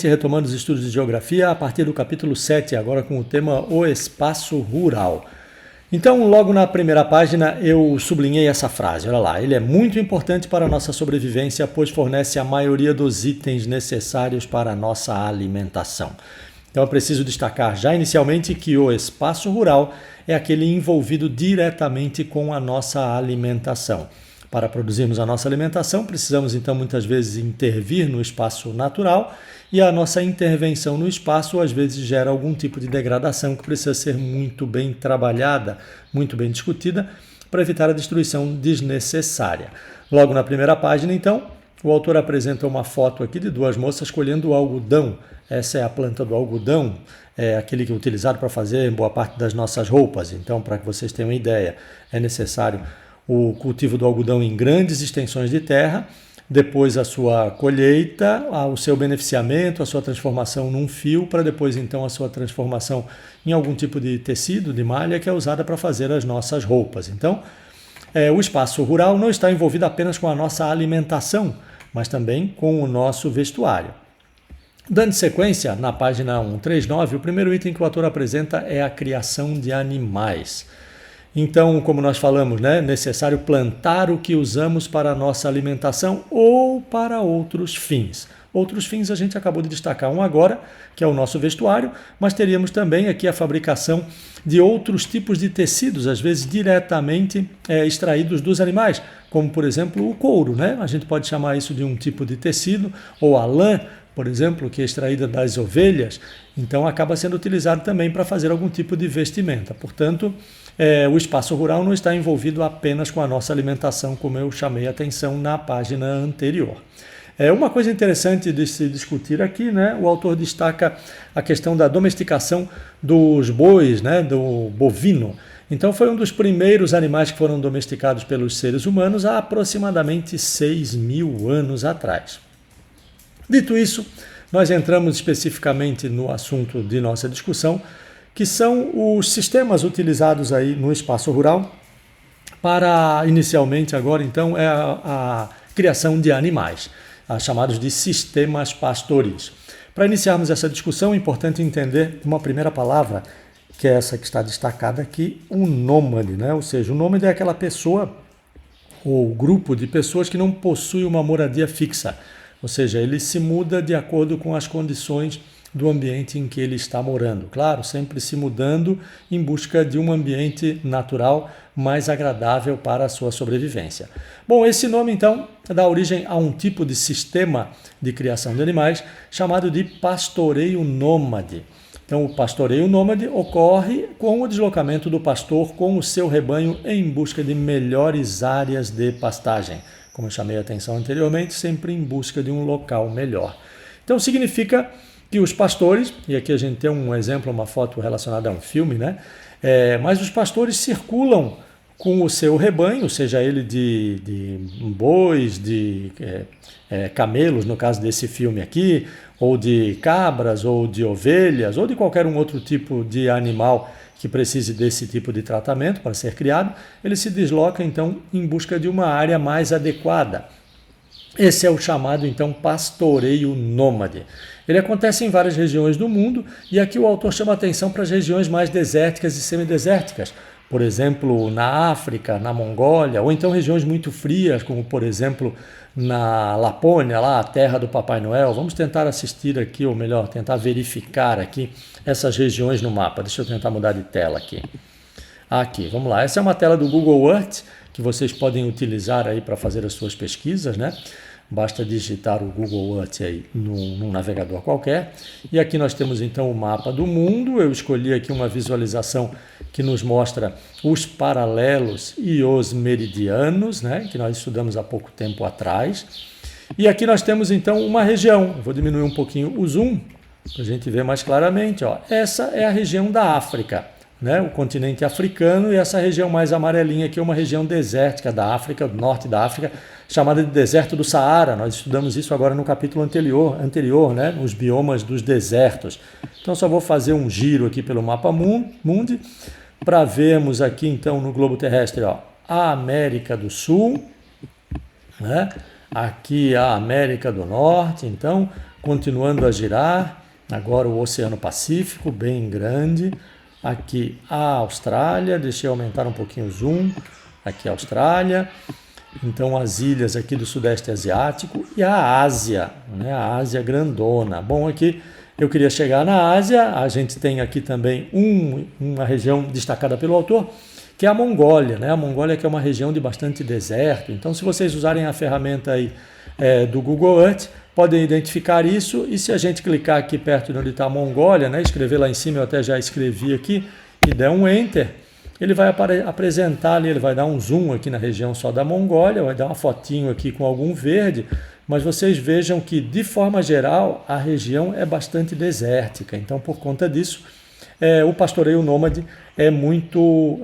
Retomando os estudos de geografia a partir do capítulo 7, agora com o tema O Espaço Rural. Então, logo na primeira página, eu sublinhei essa frase, olha lá, ele é muito importante para a nossa sobrevivência, pois fornece a maioria dos itens necessários para a nossa alimentação. Então, eu preciso destacar já inicialmente que o espaço rural é aquele envolvido diretamente com a nossa alimentação. Para produzirmos a nossa alimentação, precisamos então muitas vezes intervir no espaço natural e a nossa intervenção no espaço às vezes gera algum tipo de degradação que precisa ser muito bem trabalhada, muito bem discutida para evitar a destruição desnecessária. Logo na primeira página, então, o autor apresenta uma foto aqui de duas moças colhendo algodão. Essa é a planta do algodão, é aquele que é utilizado para fazer boa parte das nossas roupas. Então, para que vocês tenham uma ideia, é necessário o cultivo do algodão em grandes extensões de terra, depois a sua colheita, o seu beneficiamento, a sua transformação num fio, para depois então a sua transformação em algum tipo de tecido, de malha, que é usada para fazer as nossas roupas. Então, o espaço rural não está envolvido apenas com a nossa alimentação, mas também com o nosso vestuário. Dando sequência, na página 139, o primeiro item que o autor apresenta é a criação de animais. Então, como nós falamos, é necessário plantar o que usamos para a nossa alimentação ou para outros fins. Outros fins a gente acabou de destacar um agora, que é o nosso vestuário, mas teríamos também aqui a fabricação de outros tipos de tecidos, às vezes diretamente extraídos dos animais, como por exemplo o couro, A gente pode chamar isso de um tipo de tecido, ou a lã, por exemplo, que é extraída das ovelhas, então acaba sendo utilizado também para fazer algum tipo de vestimenta. Portanto, o espaço rural não está envolvido apenas com a nossa alimentação, como eu chamei a atenção na página anterior. Uma coisa interessante de se discutir aqui, o autor destaca a questão da domesticação dos bois, do bovino. Então foi um dos primeiros animais que foram domesticados pelos seres humanos há aproximadamente 6.000 anos atrás. Dito isso, nós entramos especificamente no assunto de nossa discussão, que são os sistemas utilizados aí no espaço rural para, inicialmente agora, então, a criação de animais, chamados de sistemas pastoris. Para iniciarmos essa discussão, é importante entender uma primeira palavra, que é essa que está destacada aqui, o nômade, Ou seja, o nômade é aquela pessoa ou grupo de pessoas que não possui uma moradia fixa. Ou seja, ele se muda de acordo com as condições do ambiente em que ele está morando. Claro, sempre se mudando em busca de um ambiente natural mais agradável para a sua sobrevivência. Bom, esse nome então dá origem a um tipo de sistema de criação de animais chamado de pastoreio nômade. Então, o pastoreio nômade ocorre com o deslocamento do pastor com o seu rebanho em busca de melhores áreas de pastagem. Como eu chamei a atenção anteriormente, sempre em busca de um local melhor. Então, significa que os pastores, e aqui a gente tem um exemplo, uma foto relacionada a um filme, mas os pastores circulam com o seu rebanho, seja ele de bois, de camelos, no caso desse filme aqui, ou de cabras, ou de ovelhas, ou de qualquer um outro tipo de animal que precise desse tipo de tratamento para ser criado, ele se desloca então em busca de uma área mais adequada. Esse é o chamado então pastoreio nômade. Ele acontece em várias regiões do mundo e aqui o autor chama atenção para as regiões mais desérticas e semidesérticas, por exemplo, na África, na Mongólia, ou então regiões muito frias, como por exemplo na Lapônia, lá a terra do Papai Noel. Vamos tentar assistir aqui, ou melhor, tentar verificar aqui essas regiões no mapa. Deixa eu tentar mudar de tela aqui. Aqui, vamos lá. Essa é uma tela do Google Earth, que vocês podem utilizar aí para fazer as suas pesquisas, Basta digitar o Google Earth aí num navegador qualquer. E aqui nós temos então o mapa do mundo. Eu escolhi aqui uma visualização que nos mostra os paralelos e os meridianos, que nós estudamos há pouco tempo atrás. E aqui nós temos então uma região. Eu vou diminuir um pouquinho o zoom para a gente ver mais claramente. Essa é a região da África. O continente africano, e essa região mais amarelinha aqui é uma região desértica da África, do norte da África, chamada de deserto do Saara. Nós estudamos isso agora no capítulo anterior, os biomas dos desertos. Então só vou fazer um giro aqui pelo mapa mundi para vermos aqui então no globo terrestre a América do Sul, aqui a América do Norte, então continuando a girar, agora o Oceano Pacífico, bem grande, aqui a Austrália, deixa eu aumentar um pouquinho o zoom, aqui a Austrália, então as ilhas aqui do Sudeste Asiático e a Ásia, né? A Ásia grandona. Bom, aqui eu queria chegar na Ásia, a gente tem aqui também uma região destacada pelo autor, que é a Mongólia, né? A Mongólia que é uma região de bastante deserto, então se vocês usarem a ferramenta aí do Google Earth, podem identificar isso, e se a gente clicar aqui perto de onde está a Mongólia, né? Escrever lá em cima, eu até já escrevi aqui, e der um Enter, ele vai apresentar ali, ele vai dar um zoom aqui na região só da Mongólia, vai dar uma fotinho aqui com algum verde, mas vocês vejam que, de forma geral, a região é bastante desértica. Então, por conta disso, o pastoreio nômade é muito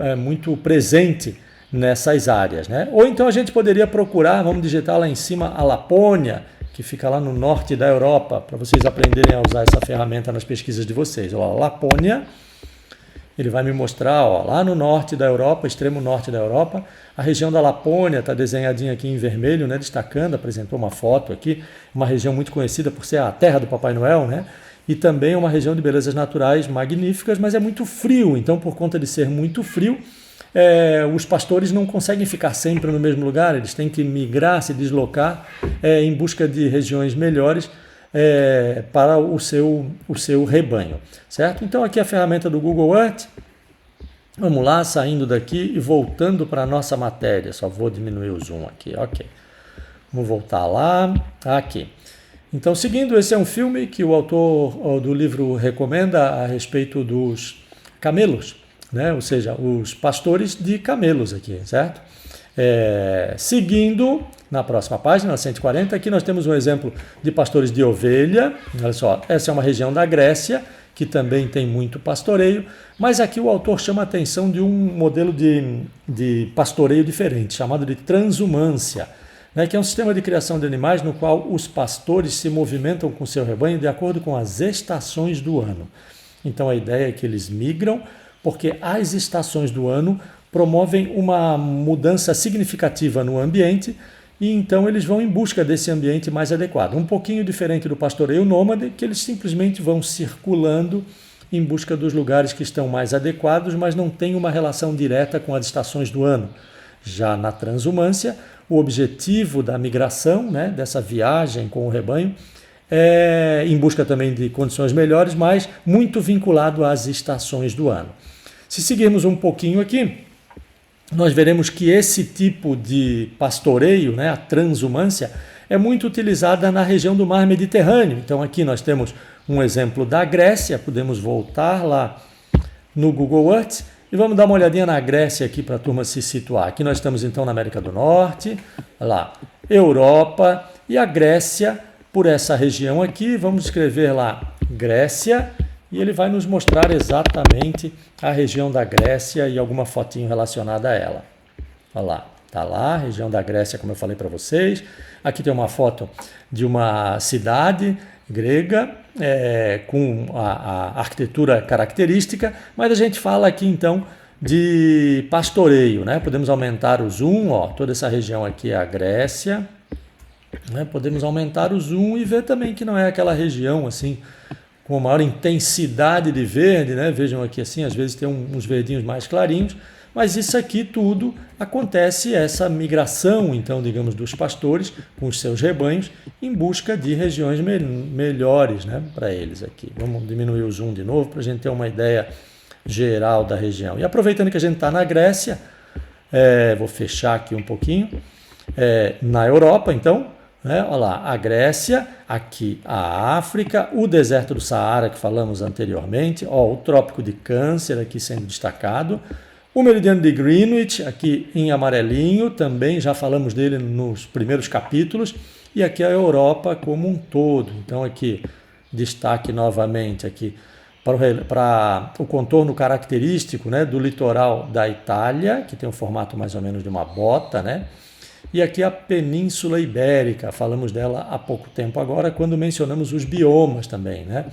presente nessas áreas, né? Ou então a gente poderia procurar, vamos digitar lá em cima, a Lapônia, que fica lá no norte da Europa, para vocês aprenderem a usar essa ferramenta nas pesquisas de vocês. Ó, Lapônia, ele vai me mostrar, ó, lá no norte da Europa, extremo norte da Europa, a região da Lapônia está desenhadinha aqui em vermelho, né, destacando, apresentou uma foto aqui, uma região muito conhecida por ser a terra do Papai Noel, né, e também uma região de belezas naturais magníficas, mas é muito frio, então por conta de ser muito frio, os pastores não conseguem ficar sempre no mesmo lugar, eles têm que migrar, se deslocar em busca de regiões melhores, para o seu rebanho, certo? Então aqui a ferramenta do Google Earth, vamos lá, saindo daqui e voltando para a nossa matéria, só vou diminuir o zoom aqui, ok. Vamos voltar lá, aqui. Então, seguindo, esse é um filme que o autor do livro recomenda a respeito dos camelos, né? Ou seja, os pastores de camelos aqui, certo? Seguindo, na próxima página, 140, aqui nós temos um exemplo de pastores de ovelha. Olha só, essa é uma região da Grécia, que também tem muito pastoreio, mas aqui o autor chama a atenção de um modelo de pastoreio diferente, chamado de transumância, né, que é um sistema de criação de animais no qual os pastores se movimentam com seu rebanho de acordo com as estações do ano. Então a ideia é que eles migram, porque as estações do ano promovem uma mudança significativa no ambiente, e então eles vão em busca desse ambiente mais adequado. Um pouquinho diferente do pastoreio nômade, que eles simplesmente vão circulando em busca dos lugares que estão mais adequados, mas não tem uma relação direta com as estações do ano. Já na transumância, o objetivo da migração, né, dessa viagem com o rebanho, é em busca também de condições melhores, mas muito vinculado às estações do ano. Se seguirmos um pouquinho aqui, nós veremos que esse tipo de pastoreio, né, a transumância, é muito utilizada na região do mar Mediterrâneo. Então aqui nós temos um exemplo da Grécia, podemos voltar lá no Google Earth e vamos dar uma olhadinha na Grécia aqui para a turma se situar. Aqui nós estamos então na América do Norte, lá, Europa, e a Grécia, por essa região aqui, vamos escrever lá Grécia, e ele vai nos mostrar exatamente a região da Grécia e alguma fotinho relacionada a ela. Olha lá, está lá, região da Grécia, como eu falei para vocês. Aqui tem uma foto de uma cidade grega, com a arquitetura característica, mas a gente fala aqui então de pastoreio, né? Podemos aumentar o zoom, ó, toda essa região aqui é a Grécia, né? Podemos aumentar o zoom e ver também que não é aquela região assim com maior intensidade de verde, né? Vejam aqui assim, às vezes tem uns verdinhos mais clarinhos, mas isso aqui tudo acontece, essa migração, então, digamos, dos pastores com os seus rebanhos em busca de regiões melhores, né, para eles aqui. Vamos diminuir o zoom de novo para a gente ter uma ideia geral da região. E aproveitando que a gente está na Grécia, vou fechar aqui um pouquinho, na Europa, então, né, olha lá, a Grécia, aqui a África, o deserto do Saara que falamos anteriormente, ó, o Trópico de Câncer aqui sendo destacado, o meridiano de Greenwich, aqui em amarelinho, também já falamos dele nos primeiros capítulos, e aqui a Europa como um todo. Então aqui, destaque novamente aqui para o contorno característico, né, do litoral da Itália, que tem um formato mais ou menos de uma bota, né? E aqui a Península Ibérica, falamos dela há pouco tempo agora, quando mencionamos os biomas também, né?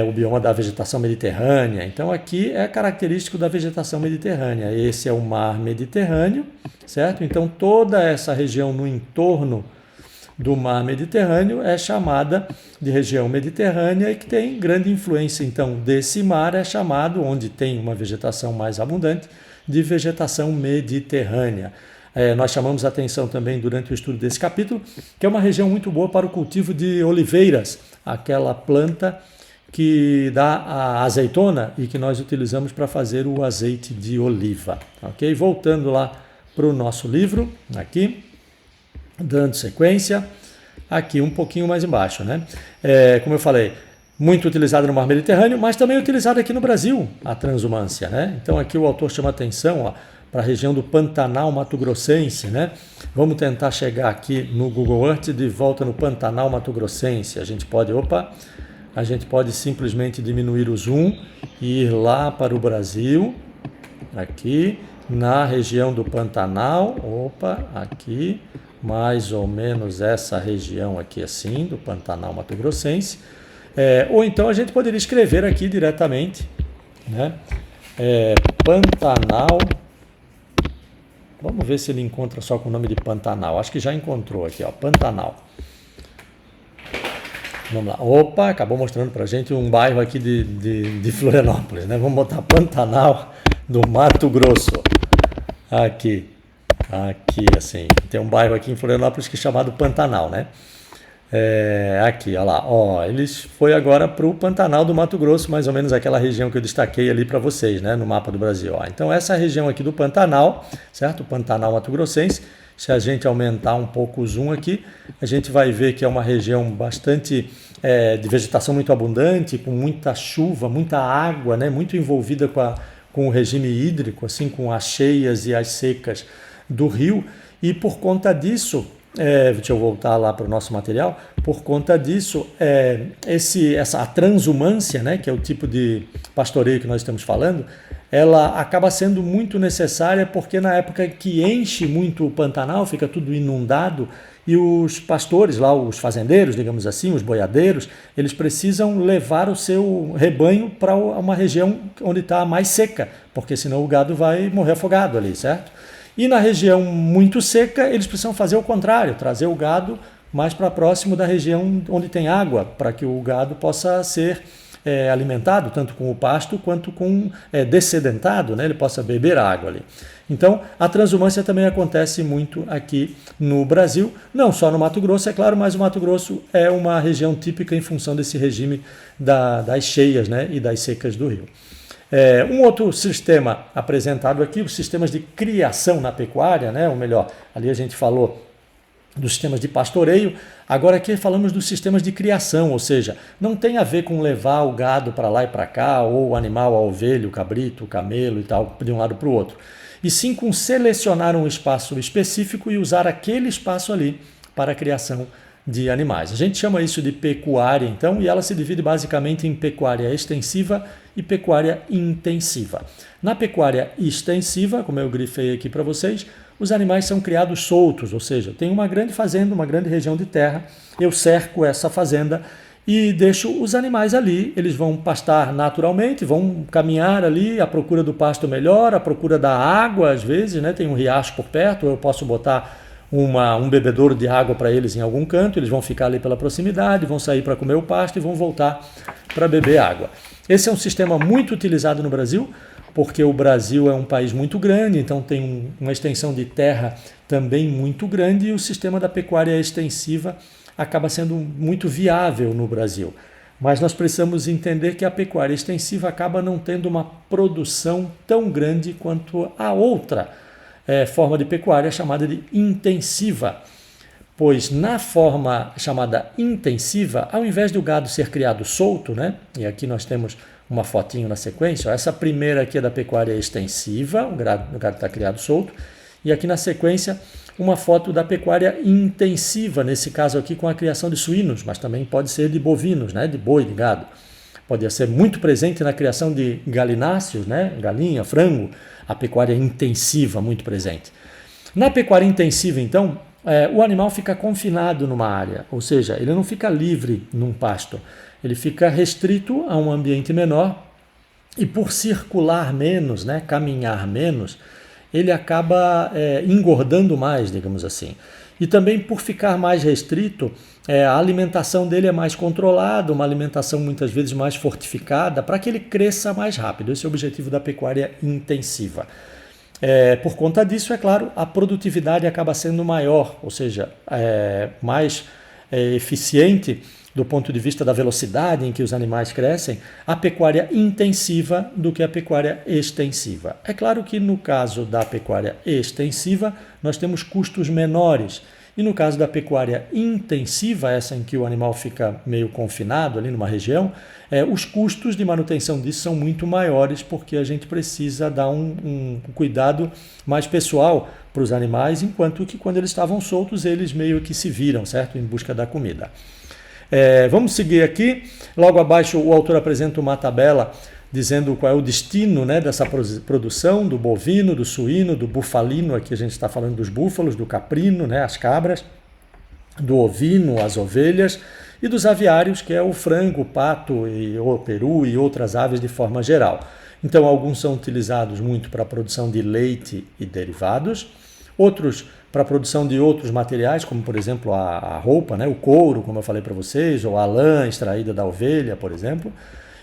O bioma da vegetação mediterrânea. Então aqui é característico da vegetação mediterrânea. Esse é o mar Mediterrâneo, certo? Então toda essa região no entorno do mar Mediterrâneo é chamada de região mediterrânea e que tem grande influência, então, desse mar é chamado, onde tem uma vegetação mais abundante, de vegetação mediterrânea. Nós chamamos a atenção também durante o estudo desse capítulo, que é uma região muito boa para o cultivo de oliveiras, aquela planta que dá a azeitona e que nós utilizamos para fazer o azeite de oliva. Ok? Voltando lá para o nosso livro, aqui, dando sequência, aqui um pouquinho mais embaixo, né? Como eu falei, muito utilizada no mar Mediterrâneo, mas também utilizada aqui no Brasil, a transumância, né? Então aqui o autor chama atenção para a região do Pantanal Mato-Grossense, né? Vamos tentar chegar aqui no Google Earth de volta no Pantanal Mato-Grossense. A gente pode simplesmente diminuir o zoom e ir lá para o Brasil, aqui na região do Pantanal, aqui, mais ou menos essa região aqui assim, do Pantanal Mato-Grossense. Ou então a gente poderia escrever aqui diretamente, né? Pantanal. Vamos ver se ele encontra só com o nome de Pantanal. Acho que já encontrou aqui, Pantanal. Vamos lá. Acabou mostrando para a gente um bairro aqui de Florianópolis, né? Vamos botar Pantanal do Mato Grosso. Aqui, assim. Tem um bairro aqui em Florianópolis que é chamado Pantanal, né? Aqui, olha lá. Eles foi agora para o Pantanal do Mato Grosso, mais ou menos aquela região que eu destaquei ali para vocês, né? No mapa do Brasil. Então, essa região aqui do Pantanal, certo? O Pantanal Mato Grossense. Se a gente aumentar um pouco o zoom aqui, a gente vai ver que é uma região bastante de vegetação muito abundante, com muita chuva, muita água, né? Muito envolvida com o regime hídrico, assim, com as cheias e as secas do rio. E por conta disso, deixa eu voltar lá para o nosso material, por conta disso, a transumância, né? Que é o tipo de pastoreio que nós estamos falando, ela acaba sendo muito necessária porque na época que enche muito o Pantanal, fica tudo inundado e os pastores lá, os fazendeiros, digamos assim, os boiadeiros, eles precisam levar o seu rebanho para uma região onde está mais seca, porque senão o gado vai morrer afogado ali, certo? E na região muito seca, eles precisam fazer o contrário, trazer o gado mais para próximo da região onde tem água, para que o gado possa ser alimentado, tanto com o pasto quanto com dessedentado, né? Ele possa beber água ali. Então, a transumância também acontece muito aqui no Brasil, não só no Mato Grosso, é claro, mas o Mato Grosso é uma região típica em função desse regime das cheias, né? E das secas do rio. Um outro sistema apresentado aqui, os sistemas de criação na pecuária, né? Ou melhor, ali a gente falou dos sistemas de pastoreio, agora aqui falamos dos sistemas de criação, ou seja, não tem a ver com levar o gado para lá e para cá, ou o animal, a ovelha, o cabrito, o camelo e tal, de um lado para o outro, e sim com selecionar um espaço específico e usar aquele espaço ali para a criação de animais. A gente chama isso de pecuária, então, e ela se divide basicamente em pecuária extensiva e pecuária intensiva. Na pecuária extensiva, como eu grifei aqui para vocês, os animais são criados soltos, ou seja, tem uma grande fazenda, uma grande região de terra, eu cerco essa fazenda e deixo os animais ali, eles vão pastar naturalmente, vão caminhar ali à procura do pasto melhor, à procura da água, às vezes, né? Tem um riacho por perto, eu posso botar um bebedouro de água para eles em algum canto, eles vão ficar ali pela proximidade, vão sair para comer o pasto e vão voltar para beber água. Esse é um sistema muito utilizado no Brasil, porque o Brasil é um país muito grande, então tem uma extensão de terra também muito grande e o sistema da pecuária extensiva acaba sendo muito viável no Brasil. Mas nós precisamos entender que a pecuária extensiva acaba não tendo uma produção tão grande quanto a outra forma de pecuária chamada de intensiva. Pois na forma chamada intensiva, ao invés do gado ser criado solto, né? E aqui nós temos uma fotinho na sequência, essa primeira aqui é da pecuária extensiva, o gado está criado solto, e aqui na sequência uma foto da pecuária intensiva, nesse caso aqui com a criação de suínos, mas também pode ser de bovinos, né? De boi, de gado. Pode ser muito presente na criação de galináceos, né? Galinha, frango, a pecuária intensiva muito presente. Na pecuária intensiva, então, o animal fica confinado numa área, ou seja, ele não fica livre num pasto, ele fica restrito a um ambiente menor e por circular menos, né, caminhar menos, ele acaba engordando mais, digamos assim. E também por ficar mais restrito, a alimentação dele é mais controlada, uma alimentação muitas vezes mais fortificada, para que ele cresça mais rápido. Esse é o objetivo da pecuária intensiva. Por conta disso, é claro, a produtividade acaba sendo maior, ou seja, mais eficiente do ponto de vista da velocidade em que os animais crescem, a pecuária intensiva do que a pecuária extensiva. É claro que no caso da pecuária extensiva, nós temos custos menores. E no caso da pecuária intensiva, essa em que o animal fica meio confinado ali numa região, os custos de manutenção disso são muito maiores, porque a gente precisa dar um cuidado mais pessoal para os animais, enquanto que quando eles estavam soltos, eles meio que se viram, certo? Em busca da comida. Vamos seguir aqui. Logo abaixo o autor apresenta uma tabela dizendo qual é o destino, né, dessa produção do bovino, do suíno, do bufalino, aqui a gente está falando dos búfalos, do caprino, né, as cabras, do ovino, as ovelhas, e dos aviários, que é o frango, o pato, o peru e outras aves de forma geral. Então, alguns são utilizados muito para a produção de leite e derivados, outros para a produção de outros materiais, como por exemplo a roupa, né, o couro, como eu falei para vocês, ou a lã extraída da ovelha, por exemplo,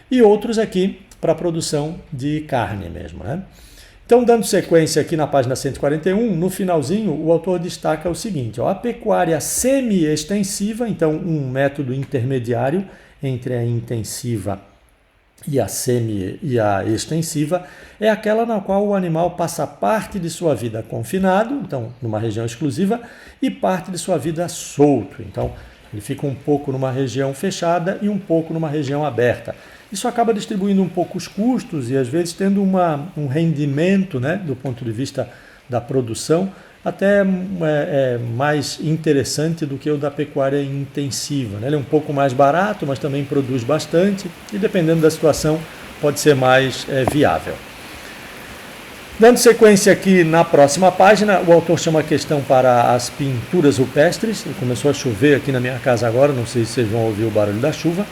e outros aqui para a produção de carne mesmo, né? Então, dando sequência aqui na página 141, no finalzinho, o autor destaca o seguinte, a pecuária semi-extensiva, então um método intermediário entre a intensiva e a extensiva, é aquela na qual o animal passa parte de sua vida confinado, então numa região exclusiva, e parte de sua vida solto. Então, ele fica um pouco numa região fechada e um pouco numa região aberta. Isso acaba distribuindo um pouco os custos e às vezes tendo um rendimento, né, do ponto de vista da produção, até mais interessante do que o da pecuária intensiva, né? Ele é um pouco mais barato, mas também produz bastante e dependendo da situação pode ser mais viável. Dando sequência aqui na próxima página, o autor chama a questão para as pinturas rupestres. Começou a chover aqui na minha casa agora, não sei se vocês vão ouvir o barulho da chuva.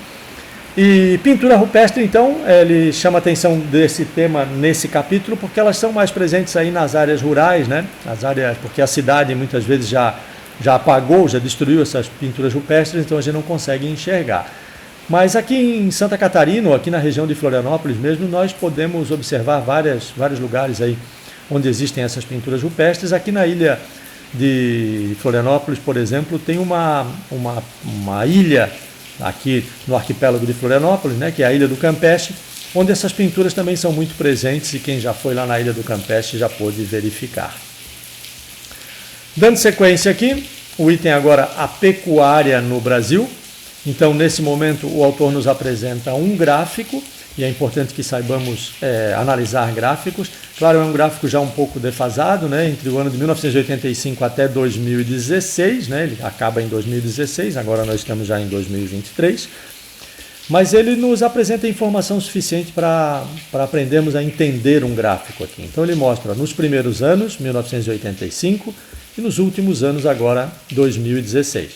E pintura rupestre, então, ele chama a atenção desse tema nesse capítulo, porque elas são mais presentes aí nas áreas rurais, né? As áreas, porque a cidade muitas vezes já apagou, já destruiu essas pinturas rupestres, então a gente não consegue enxergar. Mas aqui em Santa Catarina, ou aqui na região de Florianópolis mesmo, nós podemos observar vários lugares aí onde existem essas pinturas rupestres. Aqui na ilha de Florianópolis, por exemplo, tem uma ilha aqui no arquipélago de Florianópolis, né, que é a Ilha do Campeche, onde essas pinturas também são muito presentes e quem já foi lá na Ilha do Campeche já pôde verificar. Dando sequência aqui, o item agora, a pecuária no Brasil. Então, nesse momento, o autor nos apresenta um gráfico, e é importante que saibamos analisar gráficos. Claro, é um gráfico já um pouco defasado, né, entre o ano de 1985 até 2016, né, ele acaba em 2016, agora nós estamos já em 2023, mas ele nos apresenta informação suficiente para aprendermos a entender um gráfico aqui. Então ele mostra nos primeiros anos, 1985, e nos últimos anos agora, 2016.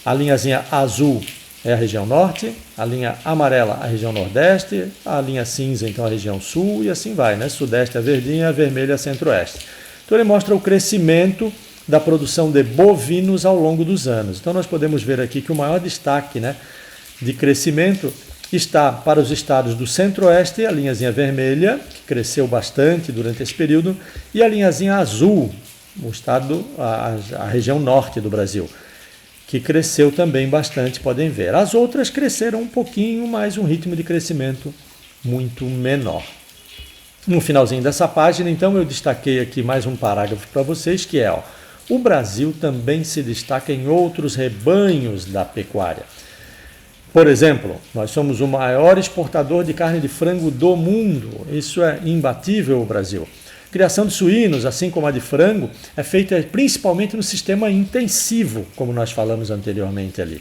A linhazinha azul é a região norte, a linha amarela a região nordeste, a linha cinza então a região sul e assim vai, né? Sudeste a verdinha, a vermelha a centro-oeste. Então ele mostra o crescimento da produção de bovinos ao longo dos anos. Então nós podemos ver aqui que o maior destaque, né, de crescimento está para os estados do centro-oeste, a linhazinha vermelha, que cresceu bastante durante esse período, e a linhazinha azul, o estado, a região norte do Brasil, que cresceu também bastante, podem ver. As outras cresceram um pouquinho, mas um ritmo de crescimento muito menor. No finalzinho dessa página, então, eu destaquei aqui mais um parágrafo para vocês, que é, o Brasil também se destaca em outros rebanhos da pecuária. Por exemplo, nós somos o maior exportador de carne de frango do mundo. Isso é imbatível, o Brasil. Criação de suínos, assim como a de frango, é feita principalmente no sistema intensivo, como nós falamos anteriormente ali,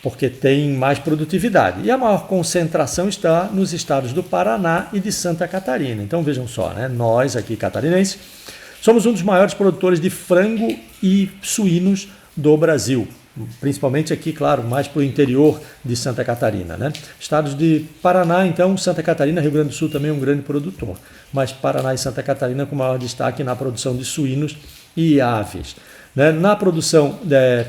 porque tem mais produtividade. E a maior concentração está nos estados do Paraná e de Santa Catarina. Então vejam só, né? Nós aqui catarinenses somos um dos maiores produtores de frango e suínos do Brasil. Principalmente aqui, claro, mais para o interior de Santa Catarina, né? Estados de Paraná, então, Santa Catarina, Rio Grande do Sul também é um grande produtor, mas Paraná e Santa Catarina com maior destaque na produção de suínos e aves. né? Na produção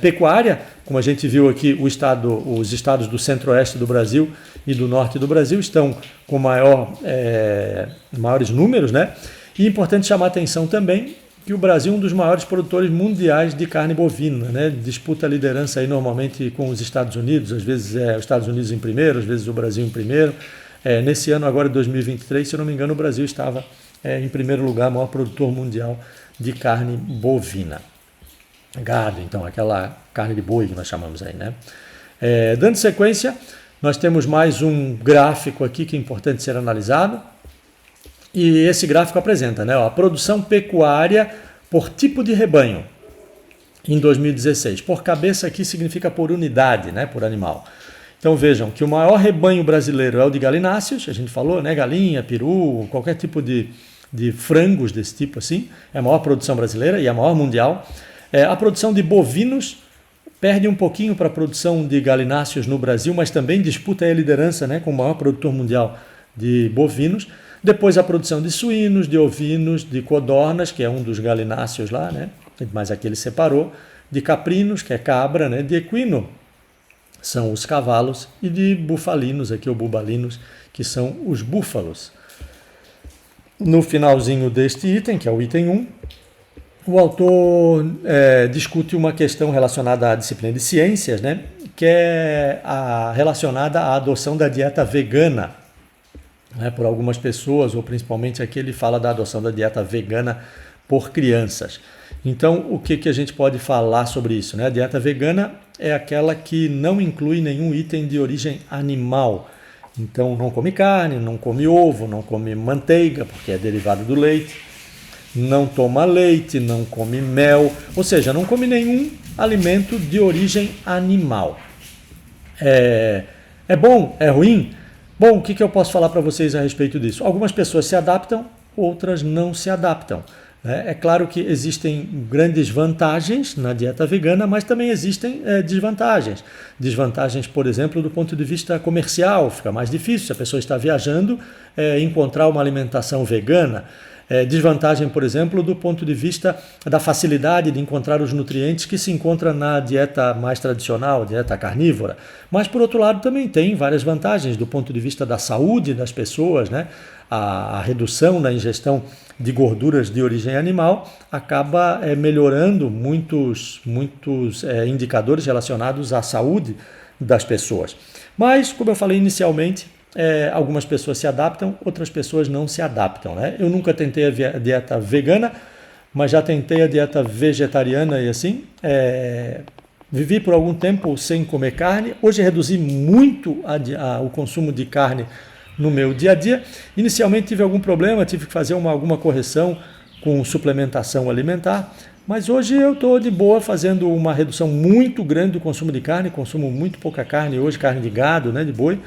pecuária, como a gente viu aqui, os estados do centro-oeste do Brasil e do norte do Brasil estão com maiores números, né? E é importante chamar a atenção também que o Brasil é um dos maiores produtores mundiais de carne bovina, né? Disputa a liderança aí normalmente com os Estados Unidos, às vezes os Estados Unidos em primeiro, às vezes o Brasil em primeiro. Nesse ano agora, 2023, se eu não me engano, o Brasil estava em primeiro lugar, maior produtor mundial de carne bovina. Gado, então, aquela carne de boi que nós chamamos aí, né? Dando sequência, nós temos mais um gráfico aqui que é importante ser analisado. E esse gráfico apresenta, né, a produção pecuária por tipo de rebanho em 2016. Por cabeça aqui significa por unidade, né, por animal. Então vejam que o maior rebanho brasileiro é o de galináceos, a gente falou, né, galinha, peru, qualquer tipo de frangos desse tipo assim, é a maior produção brasileira e a maior mundial. A produção de bovinos perde um pouquinho para a produção de galináceos no Brasil, mas também disputa a liderança, né, com o maior produtor mundial de bovinos. Depois a produção de suínos, de ovinos, de codornas, que é um dos galináceos lá, né? Mas aqui ele separou, de caprinos, que é cabra, né? De equino, são os cavalos, e de bufalinos, aqui ou bubalinos, que são os búfalos. No finalzinho deste item, que é o item 1, o autor discute uma questão relacionada à disciplina de ciências, né? Que é relacionada à adoção da dieta vegana, por algumas pessoas, ou principalmente aqui ele fala da adoção da dieta vegana por crianças. Então, o que a gente pode falar sobre isso, né? A dieta vegana é aquela que não inclui nenhum item de origem animal. Então, não come carne, não come ovo, não come manteiga, porque é derivado do leite, não toma leite, não come mel, ou seja, não come nenhum alimento de origem animal. É bom? É ruim? Bom, o que eu posso falar para vocês a respeito disso? Algumas pessoas se adaptam, outras não se adaptam. É claro que existem grandes vantagens na dieta vegana, mas também existem desvantagens. Desvantagens, por exemplo, do ponto de vista comercial, fica mais difícil se a pessoa está viajando encontrar uma alimentação vegana. Desvantagem, por exemplo, do ponto de vista da facilidade de encontrar os nutrientes que se encontra na dieta mais tradicional, dieta carnívora. Mas, por outro lado, também tem várias vantagens do ponto de vista da saúde das pessoas, né? A redução na ingestão de gorduras de origem animal acaba melhorando muitos indicadores relacionados à saúde das pessoas. Mas, como eu falei inicialmente, algumas pessoas se adaptam, outras pessoas não se adaptam, né? Eu nunca tentei a dieta vegana, mas já tentei a dieta vegetariana e assim. Vivi por algum tempo sem comer carne. Hoje reduzi muito o consumo de carne no meu dia a dia. Inicialmente tive algum problema, tive que fazer alguma correção com suplementação alimentar, mas hoje eu estou de boa fazendo uma redução muito grande do consumo de carne, consumo muito pouca carne hoje, carne de gado, né, de boi.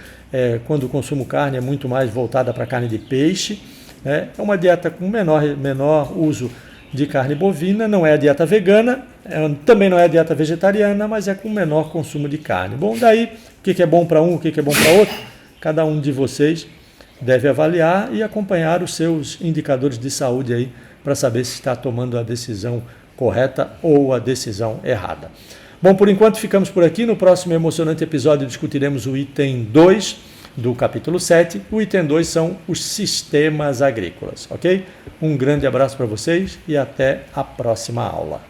Quando consumo carne é muito mais voltada para carne de peixe. É uma dieta com menor uso de carne bovina, não é a dieta vegana, também não é a dieta vegetariana, mas é com menor consumo de carne. Bom, daí o que é bom para um, o que é bom para outro, cada um de vocês deve avaliar e acompanhar os seus indicadores de saúde aí para saber se está tomando a decisão correta ou a decisão errada. Bom, por enquanto ficamos por aqui. No próximo emocionante episódio discutiremos o item 2 do capítulo 7. O item 2 são os sistemas agrícolas, ok? Um grande abraço para vocês e até a próxima aula.